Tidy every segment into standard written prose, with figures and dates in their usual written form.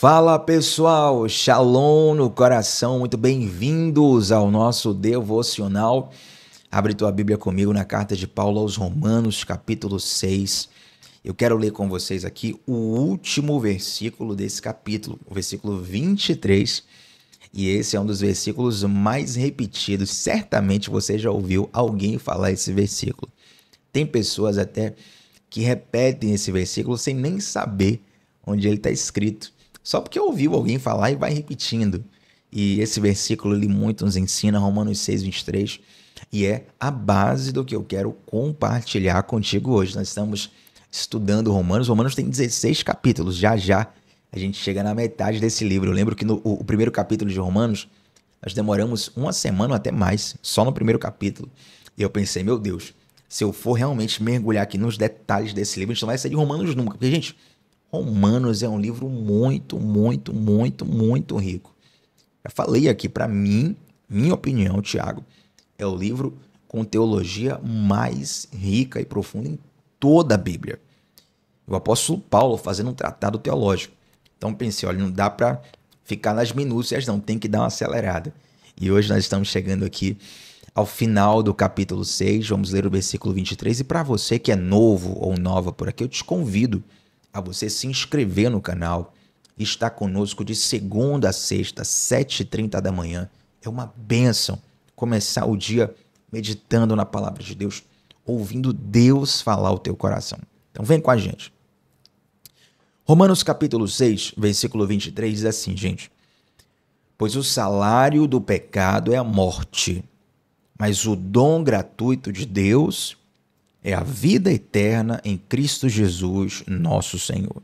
Fala pessoal, Shalom no coração, muito bem-vindos ao nosso devocional. Abre tua Bíblia comigo na carta de Paulo aos Romanos, capítulo 6. Eu quero ler com vocês aqui o último versículo desse capítulo, o versículo 23. E esse é um dos versículos mais repetidos. Certamente você já ouviu alguém falar esse versículo. Tem pessoas até que repetem esse versículo sem nem saber onde ele está escrito. Só porque ouviu alguém falar e vai repetindo. E esse versículo ele muito nos ensina, Romanos 6, 23, e é a base do que eu quero compartilhar contigo hoje. Nós estamos estudando Romanos. Romanos tem 16 capítulos. Já a gente chega na metade desse livro. Eu lembro que no primeiro capítulo de Romanos, nós demoramos uma semana ou até mais, só no primeiro capítulo. E eu pensei, meu Deus, se eu for realmente mergulhar aqui nos detalhes desse livro, a gente não vai sair de Romanos nunca. Porque, gente, Romanos é um livro muito rico. Já falei aqui, para mim, minha opinião, Tiago, é o livro com teologia mais rica e profunda em toda a Bíblia. O apóstolo Paulo fazendo um tratado teológico. Então pensei, olha, não dá para ficar nas minúcias não, tem que dar uma acelerada. E hoje nós estamos chegando aqui ao final do capítulo 6, vamos ler o versículo 23. E para você que é novo ou nova por aqui, eu te convido a você se inscrever no canal e estar conosco de segunda a sexta, 7h30 da manhã. É uma bênção começar o dia meditando na palavra de Deus, ouvindo Deus falar ao teu coração. Então vem com a gente. Romanos capítulo 6, versículo 23 diz assim, gente: pois o salário do pecado é a morte, mas o dom gratuito de Deus é a vida eterna em Cristo Jesus, nosso Senhor.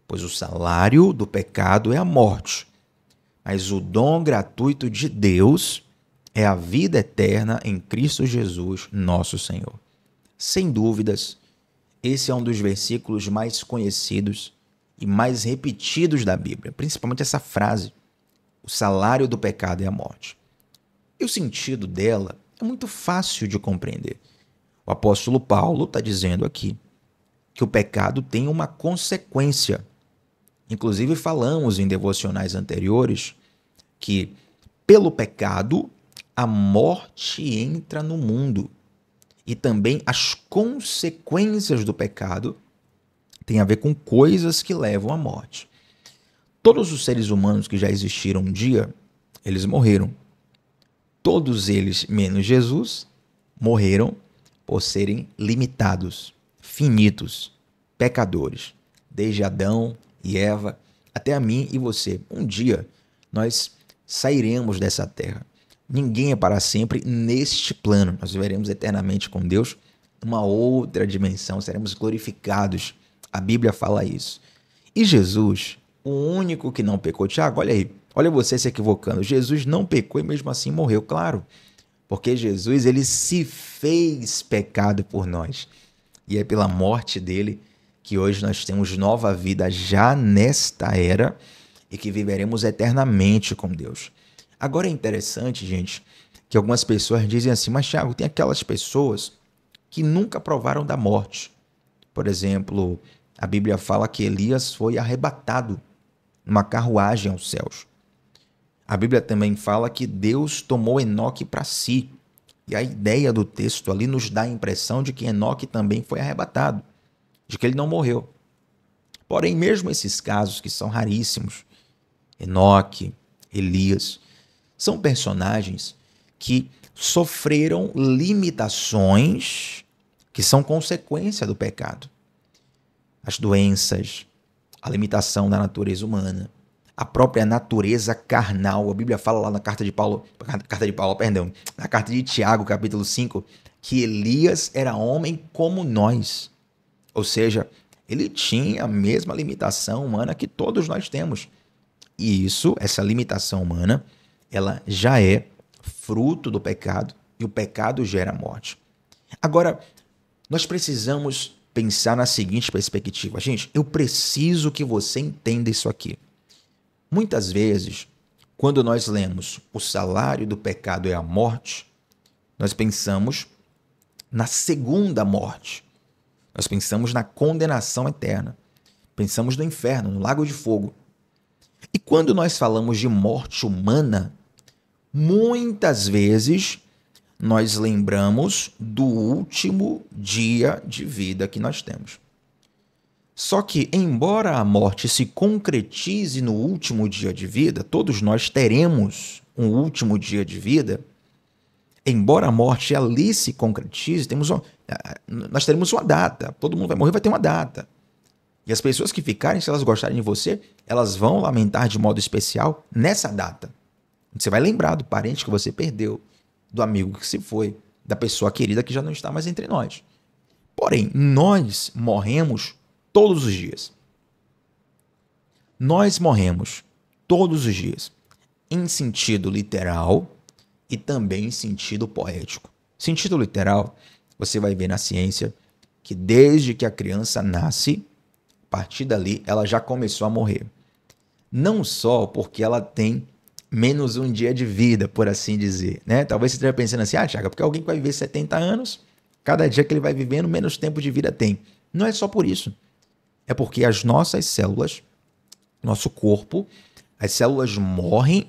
Pois o salário do pecado é a morte, mas o dom gratuito de Deus é a vida eterna em Cristo Jesus, nosso Senhor. Sem dúvidas, esse é um dos versículos mais conhecidos e mais repetidos da Bíblia, principalmente essa frase: o salário do pecado é a morte. E o sentido dela é muito fácil de compreender. O apóstolo Paulo está dizendo aqui que o pecado tem uma consequência. Inclusive falamos em devocionais anteriores que pelo pecado a morte entra no mundo. E também as consequências do pecado têm a ver com coisas que levam à morte. Todos os seres humanos que já existiram um dia, eles morreram. Todos eles, menos Jesus, morreram por serem limitados, finitos, pecadores. Desde Adão e Eva até a mim e você. Um dia nós sairemos dessa terra. Ninguém é para sempre neste plano. Nós viveremos eternamente com Deus numa outra dimensão. Seremos glorificados. A Bíblia fala isso. E Jesus, o único que não pecou. Tiago, olha aí. Olha você se equivocando. Jesus não pecou e mesmo assim morreu, claro. Porque Jesus, ele se fez pecado por nós. E é pela morte dele que hoje nós temos nova vida já nesta era e que viveremos eternamente com Deus. Agora é interessante, gente, que algumas pessoas dizem assim, mas Thiago, tem aquelas pessoas que nunca provaram da morte. Por exemplo, a Bíblia fala que Elias foi arrebatado numa carruagem aos céus. A Bíblia também fala que Deus tomou Enoque para si. E a ideia do texto ali nos dá a impressão de que Enoque também foi arrebatado, de que ele não morreu. Porém, mesmo esses casos que são raríssimos, Enoque, Elias, são personagens que sofreram limitações que são consequência do pecado. As doenças, a limitação da natureza humana, a própria natureza carnal. A Bíblia fala lá na carta de Tiago, capítulo 5, que Elias era homem como nós. Ou seja, ele tinha a mesma limitação humana que todos nós temos. E essa limitação humana, ela já é fruto do pecado e o pecado gera morte. Agora, nós precisamos pensar na seguinte perspectiva. Gente, eu preciso que você entenda isso aqui. Muitas vezes, quando nós lemos o salário do pecado é a morte, nós pensamos na segunda morte. Nós pensamos na condenação eterna. Pensamos no inferno, no lago de fogo. E quando nós falamos de morte humana, muitas vezes nós lembramos do último dia de vida que nós temos. Só que, embora a morte se concretize no último dia de vida, todos nós teremos um último dia de vida. Embora a morte ali se concretize, nós teremos uma data. Todo mundo vai morrer, vai ter uma data. E as pessoas que ficarem, se elas gostarem de você, elas vão lamentar de modo especial nessa data. Você vai lembrar do parente que você perdeu, do amigo que se foi, da pessoa querida que já não está mais entre nós. Porém, nós morremos todos os dias. Nós morremos todos os dias, em sentido literal e também em sentido poético. Sentido literal, você vai ver na ciência que desde que a criança nasce, a partir dali ela já começou a morrer. Não só porque ela tem menos um dia de vida, por assim dizer, né? Talvez você esteja pensando assim, Thiago, porque alguém que vai viver 70 anos, cada dia que ele vai vivendo, menos tempo de vida tem. Não é só por isso. É porque as nossas células, nosso corpo, as células morrem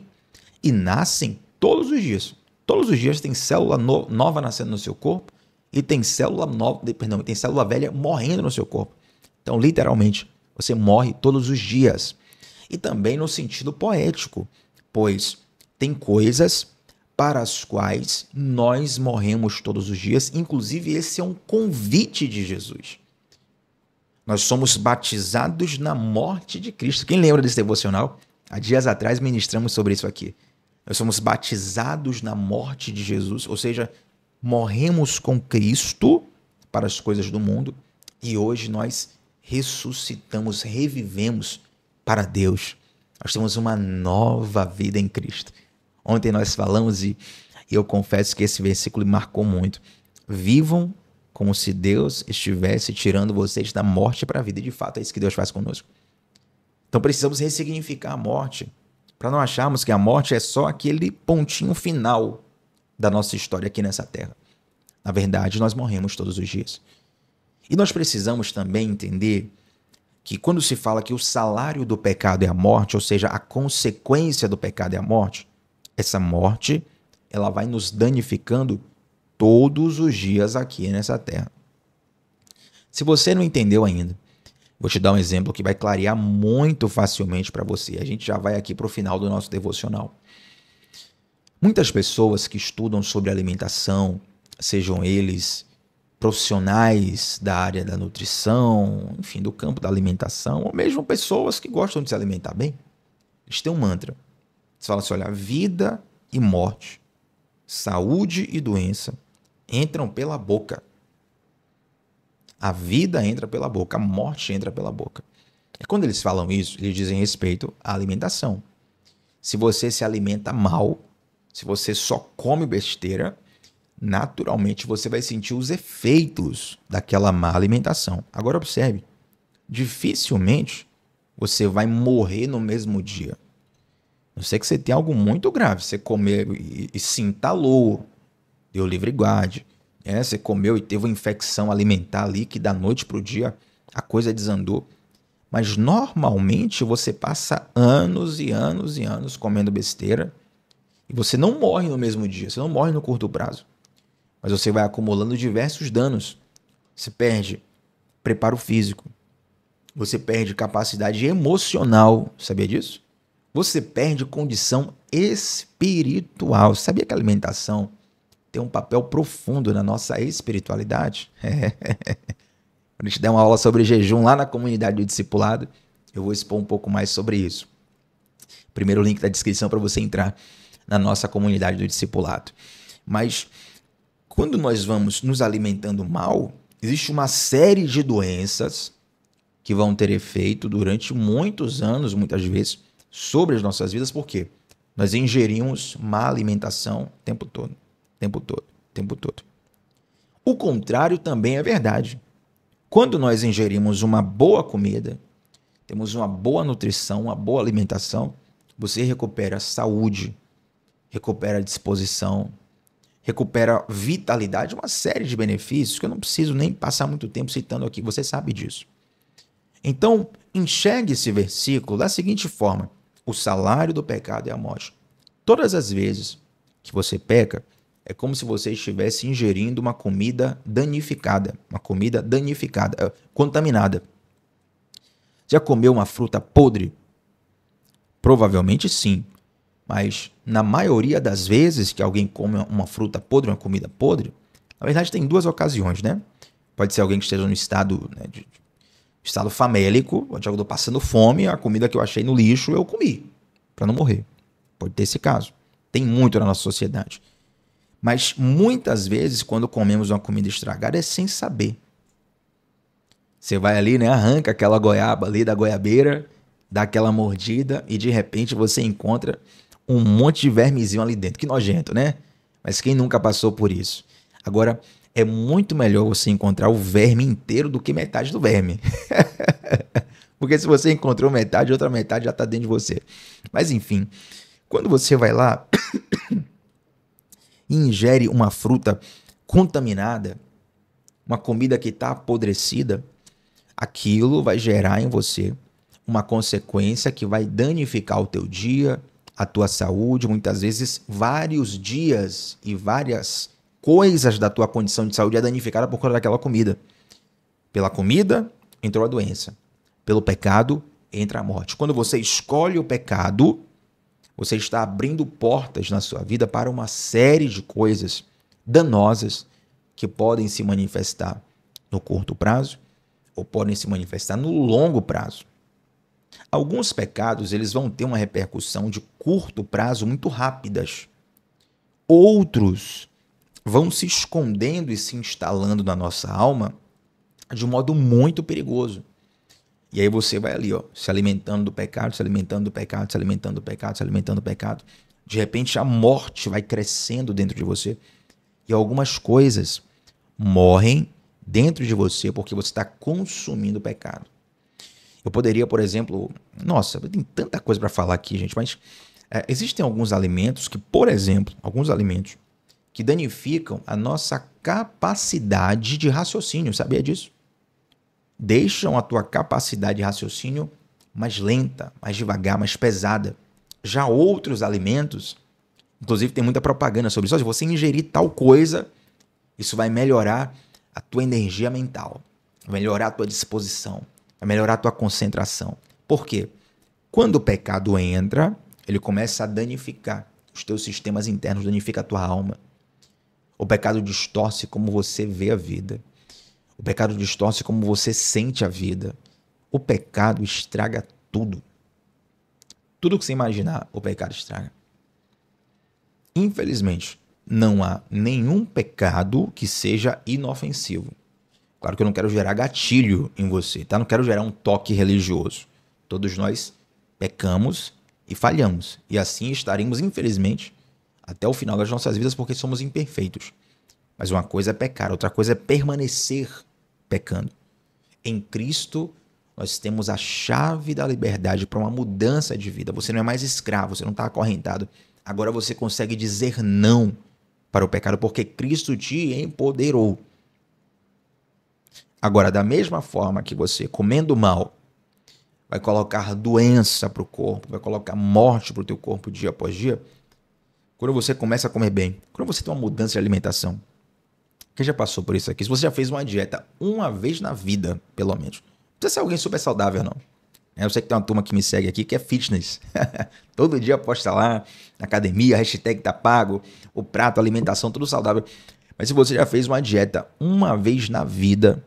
e nascem todos os dias. Todos os dias tem célula nova nascendo no seu corpo e tem tem célula velha morrendo no seu corpo. Então, literalmente, você morre todos os dias. E também no sentido poético, pois tem coisas para as quais nós morremos todos os dias. Inclusive, esse é um convite de Jesus. Nós somos batizados na morte de Cristo. Quem lembra desse devocional? Há dias atrás ministramos sobre isso aqui. Nós somos batizados na morte de Jesus, ou seja, morremos com Cristo para as coisas do mundo e hoje nós ressuscitamos, revivemos para Deus. Nós temos uma nova vida em Cristo. Ontem nós falamos e eu confesso que esse versículo me marcou muito. Vivam como se Deus estivesse tirando vocês da morte para a vida. E de fato é isso que Deus faz conosco. Então precisamos ressignificar a morte, para não acharmos que a morte é só aquele pontinho final da nossa história aqui nessa terra. Na verdade, nós morremos todos os dias. E nós precisamos também entender que quando se fala que o salário do pecado é a morte, ou seja, a consequência do pecado é a morte, essa morte ela vai nos danificando todos os dias aqui nessa terra. Se você não entendeu ainda, vou te dar um exemplo que vai clarear muito facilmente para você. A gente já vai aqui para o final do nosso devocional. Muitas pessoas que estudam sobre alimentação, sejam eles profissionais da área da nutrição, enfim, do campo da alimentação, ou mesmo pessoas que gostam de se alimentar bem, eles têm um mantra. Eles falam assim, olha, vida e morte, saúde e doença entram pela boca. A vida entra pela boca, a morte entra pela boca. E quando eles falam isso, eles dizem respeito à alimentação. Se você se alimenta mal, se você só come besteira, naturalmente você vai sentir os efeitos daquela má alimentação. Agora observe, dificilmente você vai morrer no mesmo dia. A não ser que você tenha algo muito grave, você comer e se entalou, deu livre guarde, você comeu e teve uma infecção alimentar ali que da noite para o dia a coisa desandou. Mas normalmente você passa anos e anos e anos comendo besteira e você não morre no mesmo dia, você não morre no curto prazo. Mas você vai acumulando diversos danos. Você perde preparo físico, você perde capacidade emocional, sabia disso? Você perde condição espiritual. Você sabia que a alimentação tem um papel profundo na nossa espiritualidade? Quando a gente der uma aula sobre jejum lá na comunidade do discipulado, eu vou expor um pouco mais sobre isso. Primeiro link da descrição para você entrar na nossa comunidade do discipulado. Mas quando nós vamos nos alimentando mal, existe uma série de doenças que vão ter efeito durante muitos anos, muitas vezes, sobre as nossas vidas. Por quê? Nós ingerimos má alimentação o tempo todo. O contrário também é verdade. Quando nós ingerimos uma boa comida, temos uma boa nutrição, uma boa alimentação, você recupera saúde, recupera disposição, recupera vitalidade, uma série de benefícios que eu não preciso nem passar muito tempo citando aqui, você sabe disso. Então, enxergue esse versículo da seguinte forma: O salário do pecado é a morte. Todas as vezes que você peca, é como se você estivesse ingerindo uma comida danificada, contaminada. Já comeu uma fruta podre? Provavelmente sim, mas na maioria das vezes que alguém come uma fruta podre, uma comida podre, na verdade tem duas ocasiões, né? Pode ser alguém que esteja no estado, né, de estado famélico, onde eu estou passando fome, a comida que eu achei no lixo eu comi, para não morrer. Pode ter esse caso. Tem muito na nossa sociedade. Mas muitas vezes, quando comemos uma comida estragada, é sem saber. Você vai ali, né, arranca aquela goiaba ali da goiabeira, dá aquela mordida e de repente você encontra um monte de vermezinho ali dentro. Que nojento, né? Mas quem nunca passou por isso? Agora, é muito melhor você encontrar o verme inteiro do que metade do verme. Porque se você encontrou metade, outra metade já está dentro de você. Mas enfim, quando você vai lá e ingere uma fruta contaminada, uma comida que está apodrecida, aquilo vai gerar em você uma consequência que vai danificar o teu dia, a tua saúde, muitas vezes vários dias e várias coisas da tua condição de saúde é danificada por conta daquela comida. Pela comida, entrou a doença. Pelo pecado, entra a morte. Quando você escolhe o pecado, você está abrindo portas na sua vida para uma série de coisas danosas que podem se manifestar no curto prazo ou podem se manifestar no longo prazo. Alguns pecados eles vão ter uma repercussão de curto prazo muito rápidas. Outros vão se escondendo e se instalando na nossa alma de um modo muito perigoso. E aí você vai ali, ó, se alimentando do pecado, se alimentando do pecado, se alimentando do pecado, se alimentando do pecado. De repente a morte vai crescendo dentro de você. E algumas coisas morrem dentro de você porque você está consumindo o pecado. Eu poderia, por exemplo... Nossa, tem tanta coisa para falar aqui, gente, mas existem alguns alimentos que, por exemplo, que danificam a nossa capacidade de raciocínio. Sabia disso? Deixam a tua capacidade de raciocínio mais lenta, mais devagar, mais pesada. Já outros alimentos, inclusive tem muita propaganda sobre isso, se você ingerir tal coisa, isso vai melhorar a tua energia mental, vai melhorar a tua disposição, vai melhorar a tua concentração. Por quê? Quando o pecado entra, ele começa a danificar os teus sistemas internos, danifica a tua alma. O pecado distorce como você vê a vida. O pecado distorce como você sente a vida. O pecado estraga tudo. Tudo que você imaginar, o pecado estraga. Infelizmente, não há nenhum pecado que seja inofensivo. Claro que eu não quero gerar gatilho em você, tá? Não quero gerar um toque religioso. Todos nós pecamos e falhamos. E assim estaremos, infelizmente, até o final das nossas vidas porque somos imperfeitos. Mas uma coisa é pecar, outra coisa é permanecer pecando. Em Cristo, nós temos a chave da liberdade para uma mudança de vida. Você não é mais escravo, você não está acorrentado. Agora você consegue dizer não para o pecado porque Cristo te empoderou. Agora, da mesma forma que você, comendo mal, vai colocar doença para o corpo, vai colocar morte para o teu corpo dia após dia, quando você começa a comer bem, quando você tem uma mudança de alimentação, quem já passou por isso aqui? Se você já fez uma dieta uma vez na vida, pelo menos, não precisa ser alguém super saudável, não. Eu sei que tem uma turma que me segue aqui que é fitness. Todo dia posta lá, na academia, hashtag tá pago, o prato, a alimentação, tudo saudável. Mas se você já fez uma dieta uma vez na vida,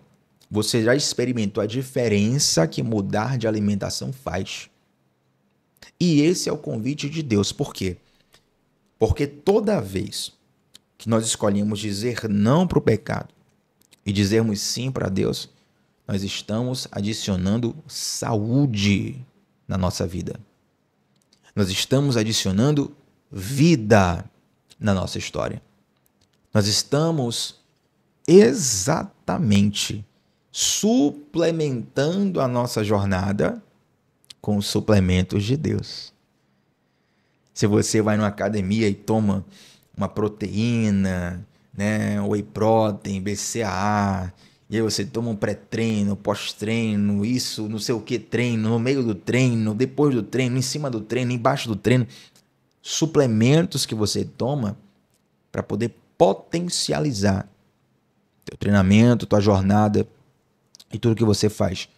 você já experimentou a diferença que mudar de alimentação faz. E esse é o convite de Deus. Por quê? Porque toda vez que nós escolhemos dizer não para o pecado e dizermos sim para Deus, nós estamos adicionando saúde na nossa vida. Nós estamos adicionando vida na nossa história. Nós estamos exatamente suplementando a nossa jornada com os suplementos de Deus. Se você vai numa academia e toma uma proteína, né, whey protein, BCAA, E aí você toma um pré-treino, pós-treino, isso, não sei o que, treino, no meio do treino, depois do treino, em cima do treino, embaixo do treino. Suplementos que você toma para poder potencializar teu treinamento, tua jornada e tudo que você faz.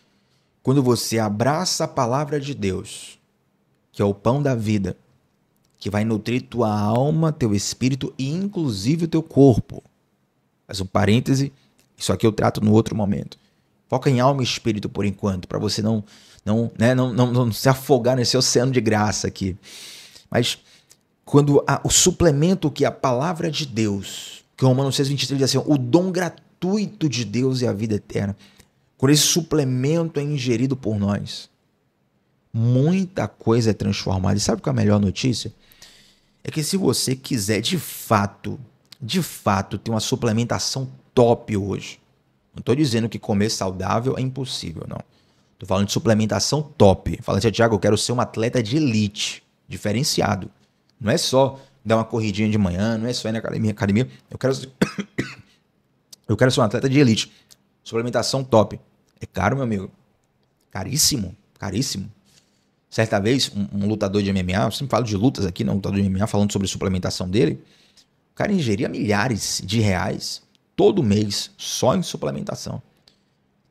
Quando você abraça a palavra de Deus, que é o pão da vida, que vai nutrir tua alma, teu espírito e inclusive o teu corpo. Faz um parêntese, isso aqui eu trato no outro momento. Foca em alma e espírito por enquanto, para você não se afogar nesse oceano de graça aqui. Mas quando o suplemento que é a palavra de Deus, que Romanos 6,23 diz assim, o dom gratuito de Deus é a vida eterna. Quando esse suplemento é ingerido por nós, muita coisa é transformada. E sabe qual é a melhor notícia? É que se você quiser de fato ter uma suplementação top hoje, não estou dizendo que comer saudável é impossível, não. Estou falando de suplementação top. Falando assim, Thiago, eu quero ser um atleta de elite, diferenciado. Não é só dar uma corridinha de manhã, não é só ir na academia. Eu quero ser um atleta de elite. Suplementação top. É caro, meu amigo. Caríssimo, caríssimo. Certa vez, um lutador de MMA, eu sempre falo de lutas aqui, não, um lutador de MMA, falando sobre a suplementação dele, o cara ingeria milhares de reais todo mês só em suplementação.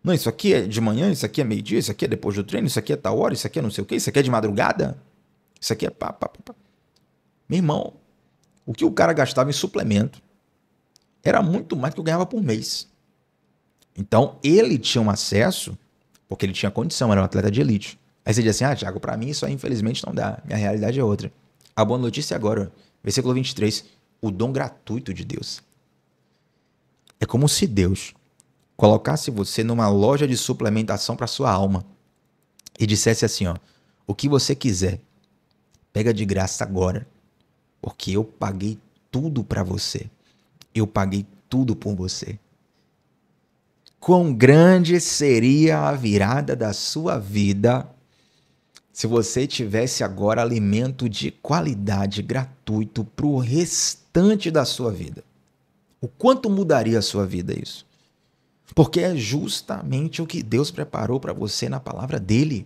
Não, isso aqui é de manhã, isso aqui é meio-dia, isso aqui é depois do treino, isso aqui é tal hora, isso aqui é não sei o quê, isso aqui é de madrugada, isso aqui é pá. Meu irmão, o que o cara gastava em suplemento era muito mais do que eu ganhava por mês. Então, ele tinha um acesso, porque ele tinha condição, era um atleta de elite. Aí você diz assim, Thiago, pra mim isso aí infelizmente não dá. Minha realidade é outra. A boa notícia é agora, versículo 23, o dom gratuito de Deus. É como se Deus colocasse você numa loja de suplementação para sua alma e dissesse assim, ó, o que você quiser, pega de graça agora, porque eu paguei tudo para você. Eu paguei tudo por você. Quão grande seria a virada da sua vida se você tivesse agora alimento de qualidade gratuito para o restante da sua vida? O quanto mudaria a sua vida isso? Porque é justamente o que Deus preparou para você na palavra dele.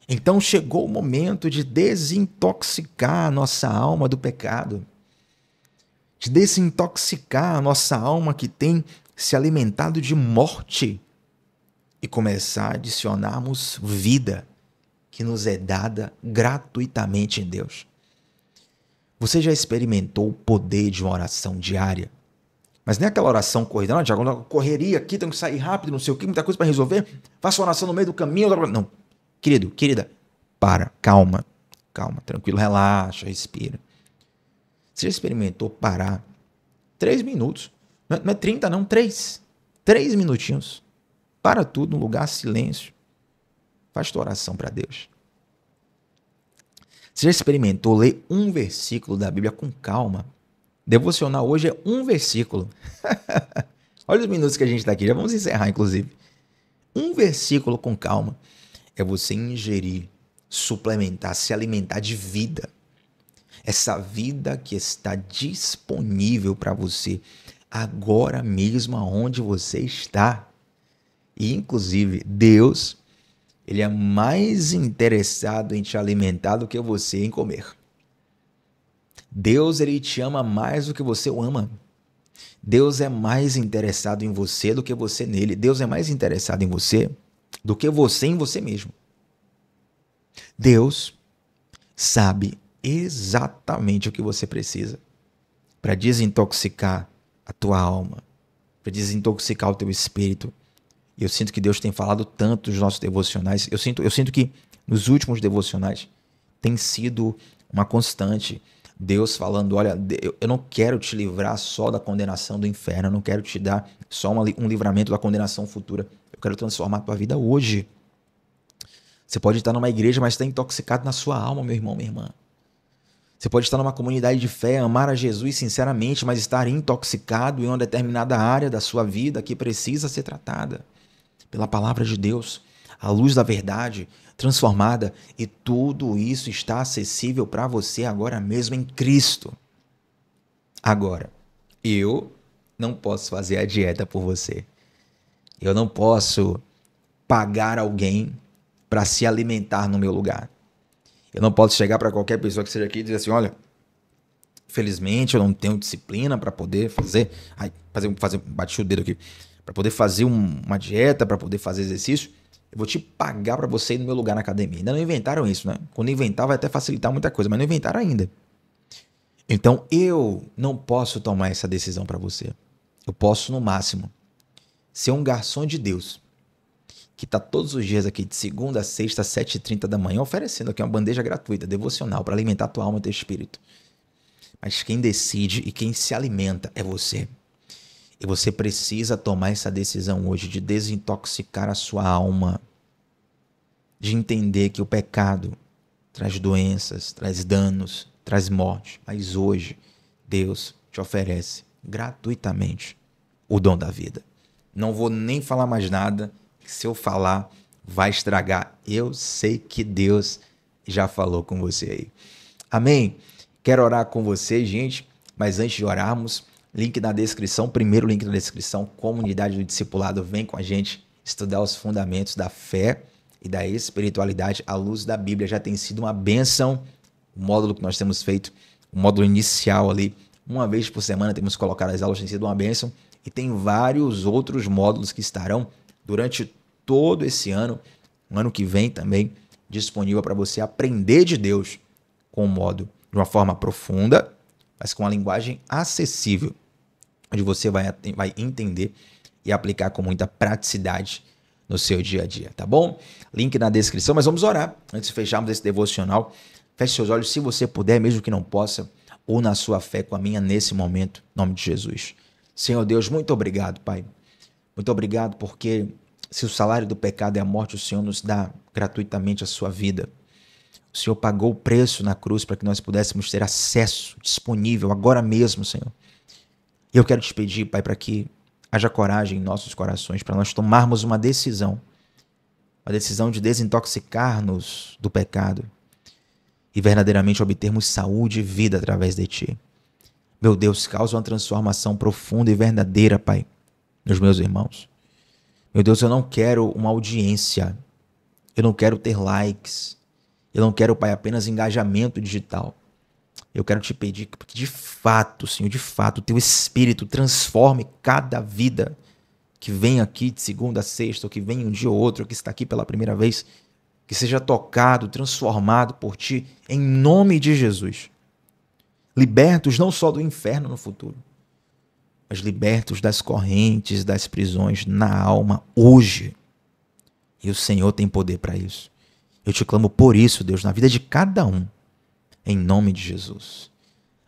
Então chegou o momento de desintoxicar a nossa alma do pecado. De desintoxicar a nossa alma que tem se alimentado de morte e começar a adicionarmos vida que nos é dada gratuitamente em Deus. Você já experimentou o poder de uma oração diária? Mas nem aquela oração corrida, não, Tiago, correria aqui, tenho que sair rápido, não sei o que, muita coisa para resolver, faça uma oração no meio do caminho. Não, querido, querida, calma, tranquilo, relaxa, respira. Você já experimentou parar 3 minutos? Não é 30 não, 3 minutinhos. Para tudo no lugar, silêncio. Faz tua oração para Deus. Você já experimentou ler um versículo da Bíblia com calma? Devocional hoje é um versículo. Olha os minutos que a gente está aqui, já vamos encerrar inclusive. Um versículo com calma é você ingerir, suplementar, se alimentar de vida. Essa vida que está disponível para você agora mesmo aonde você está. E, inclusive, Deus, ele é mais interessado em te alimentar do que você em comer. Deus, ele te ama mais do que você o ama. Deus é mais interessado em você do que você nele. Deus é mais interessado em você do que você em você mesmo. Deus sabe exatamente o que você precisa para desintoxicar a tua alma, para desintoxicar o teu espírito. E eu sinto que Deus tem falado tanto nos nossos devocionais. Eu sinto que nos últimos devocionais tem sido uma constante. Deus falando, olha, eu não quero te livrar só da condenação do inferno, eu não quero te dar só um livramento da condenação futura. Eu quero transformar a tua vida hoje. Você pode estar numa igreja, mas está intoxicado na sua alma, meu irmão, minha irmã. Você pode estar numa comunidade de fé, amar a Jesus sinceramente, mas estar intoxicado em uma determinada área da sua vida que precisa ser tratada pela palavra de Deus, a luz da verdade transformada, e tudo isso está acessível para você agora mesmo em Cristo. Agora, eu não posso fazer a dieta por você. Eu não posso pagar alguém para se alimentar no meu lugar. Eu não posso chegar para qualquer pessoa que seja aqui e dizer assim, olha, felizmente eu não tenho disciplina para poder fazer, bati o dedo aqui, para poder fazer uma dieta, para poder fazer exercício. Eu vou te pagar para você ir no meu lugar na academia. Ainda não inventaram isso, né? Quando inventar vai até facilitar muita coisa, mas não inventaram ainda. Então eu não posso tomar essa decisão para você. Eu posso, no máximo, ser um garçom de Deus, que está todos os dias aqui, de segunda a sexta, às 7h30 da manhã, oferecendo aqui uma bandeja gratuita, devocional, para alimentar tua alma e teu espírito. Mas quem decide e quem se alimenta é você. E você precisa tomar essa decisão hoje de desintoxicar a sua alma, de entender que o pecado traz doenças, traz danos, traz morte. Mas hoje, Deus te oferece gratuitamente o dom da vida. Não vou nem falar mais nada, que se eu falar, vai estragar. Eu sei que Deus já falou com você aí. Amém? Quero orar com você, gente, mas antes de orarmos, link na descrição, primeiro link na descrição, Comunidade do Discipulado, vem com a gente estudar os fundamentos da fé e da espiritualidade à luz da Bíblia. Já tem sido uma bênção o módulo que nós temos feito, o módulo inicial ali, uma vez por semana temos colocado as aulas, tem sido uma bênção, e tem vários outros módulos que estarão durante todo esse ano, no ano que vem também, disponível para você aprender de Deus com o modo de uma forma profunda, mas com uma linguagem acessível, onde você vai entender e aplicar com muita praticidade no seu dia a dia, tá bom? Link na descrição, mas vamos orar antes de fecharmos esse devocional. Feche seus olhos, se você puder, mesmo que não possa, ou na sua fé com a minha nesse momento, em nome de Jesus. Senhor Deus, muito obrigado, Pai. Muito obrigado porque se o salário do pecado é a morte, o Senhor nos dá gratuitamente a sua vida. O Senhor pagou o preço na cruz para que nós pudéssemos ter acesso disponível agora mesmo, Senhor. E eu quero te pedir, Pai, para que haja coragem em nossos corações, para nós tomarmos uma decisão de desintoxicar-nos do pecado e verdadeiramente obtermos saúde e vida através de Ti. Meu Deus, causa uma transformação profunda e verdadeira, Pai, nos meus irmãos. Meu Deus, eu não quero uma audiência, eu não quero ter likes, eu não quero, Pai, apenas engajamento digital. Eu quero te pedir que, de fato, Senhor, de fato, o Teu Espírito transforme cada vida que vem aqui de segunda a sexta, ou que vem um dia ou outro, ou que está aqui pela primeira vez, que seja tocado, transformado por Ti, em nome de Jesus. Libertos não só do inferno no futuro, mas libertos das correntes, das prisões na alma hoje. E o Senhor tem poder para isso. Eu te clamo por isso, Deus, na vida de cada um, em nome de Jesus.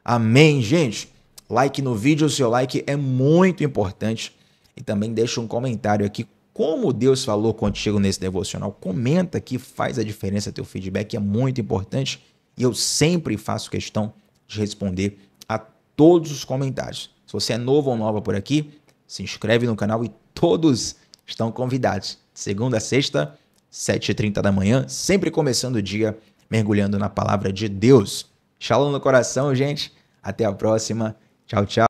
Amém, gente? Like no vídeo, o seu like é muito importante. E também deixa um comentário aqui, como Deus falou contigo nesse devocional. Comenta aqui, faz a diferença, teu feedback é muito importante. E eu sempre faço questão de responder a todos os comentários. Se você é novo ou nova por aqui, se inscreve no canal e todos estão convidados. Segunda a sexta, 7h30 da manhã, sempre começando o dia mergulhando na palavra de Deus. Shalom no coração, gente. Até a próxima. Tchau, tchau.